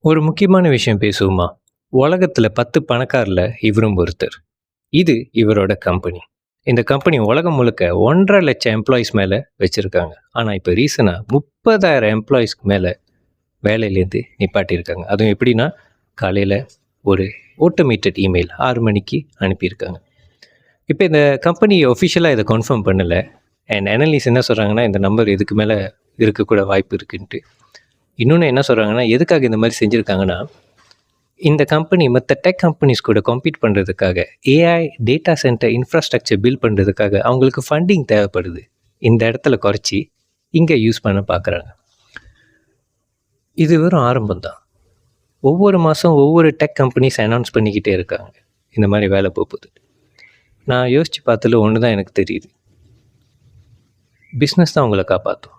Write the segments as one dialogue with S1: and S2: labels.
S1: ஒரு முக்கியமான விஷயம் பேசுவோமா? உலகத்துல 10 பணக்காரர்ல இவரும் ஒருத்தர். இது இவரோட கம்பெனி. இந்த கம்பெனி உலகம் முழுக்க 1,50,000 எம்ப்ளாயீஸ் மேல வச்சிருக்காங்க. ஆனா இப்ப ரீசென்ட்டா 30,000 எம்ப்ளாயீஸ்க்கு மேல வேலையிலேருந்து நிப்பாட்டியிருக்காங்க. அதுவும் எப்படின்னா, காலையில ஒரு ஆட்டோமேட்டட் இமெயில் 6 மணிக்கு அனுப்பியிருக்காங்க. இப்ப இந்த கம்பெனி ஒஃபிஷியலா இத கன்ஃபார்ம் பண்ணல. அண்ட் அனலிஸ்ட் என்ன சொல்றாங்கன்னா, இந்த நம்பர் இதுக்கு மேல இருக்கக்கூட வாய்ப்பு இருக்குன்ட்டு. இன்னொன்னு என்ன சொல்றாங்கன்னா, எதுக்காக இந்த மாரி செஞ்சிருக்காங்கன்னா, இந்த கம்பெனி மத்த டெக் கம்பெனிஸ் கூட காம்பீட் பண்றதுக்காக, AI data centre infrastructure build பண்றதுக்காக அவங்களுக்கு ஃபண்டிங் தேவைப்படுது. இந்த இடத்துல குறைச்சி, இங்க யூஸ் பண்ண பார்க்குறாங்க. இது வெறும் ஆரம்பம் தான். ஒவ்வொரு மாசம் ஒவ்வொரு டெக் கம்பெனிஸ் அனௌன்ஸ் பண்ணிக்கிட்டே இருக்காங்க. இந்த மாரி வேலை போகுது. நான் யோசிச்சு பார்த்ததுல ஒண்ணு தான் எனக்கு தெரியுது. பிஸ்னஸ் தான் உங்கள காப்பாத்தும்.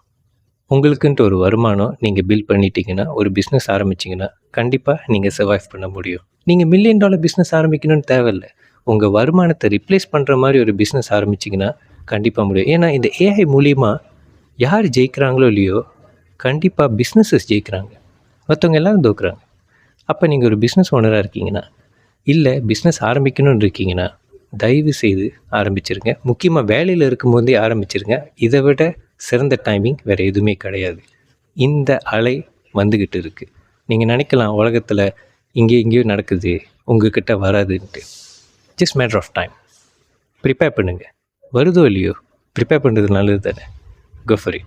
S1: உங்களுக்குன்ட்டு ஒரு வருமானம் நீங்க பில்ட் பண்ணிட்டீங்கன்னா, ஒரு பிஸ்னஸ் ஆரம்பிச்சீங்கன்னா, கண்டிப்பா நீங்க சர்வைவ் பண்ண முடியும். நீங்க மில்லியன் டாலர் பிஸ்னஸ் ஆரம்பிக்கணும்னு தேவையில்ல. உங்க வருமானத்த ரிப்ளேஸ் பண்ற மாரி ஒரு பிஸ்னஸ் ஆரம்பிச்சீங்கன்னா, கண்டிப்பா முடியும். ஏன்னா இந்த ஏஐ மூலியமா யார் ஜெயிக்கிறாங்களோ இல்லையோ, கண்டிப்பா பிஸ்னஸஸ் ஜெயிக்கிறாங்க. மத்தவங்க எல்லாரும் தோக்குறாங்க. அப்ப நீங்க ஒரு பிஸ்னஸ் ஓனரா இருக்கீங்கன்னா, இல்ல பிஸ்னஸ் ஆரம்பிக்கணும்னு இருக்கீங்கன்னா, தயவு செய்து ஆரம்பிச்சிருங்க. முக்கியமா வேலையில இருக்கும்போதே ஆரம்பிச்சிருங்க. இத விட சிறந்த டைமிங் வேற எதுவுமே கிடையாது. இந்த அலை வந்துகிட்டு இருக்கு. நீங்க நினைக்கலாம் உலகத்துல இங்கேயோ நடக்குது, உங்ககிட்ட வராதுன்ட்டு. Just matter of time. Prepare பண்ணுங்க. வருதோ இல்லையோ, ப்ரிப்பேர் பண்றது நல்லது தானே. Go for it.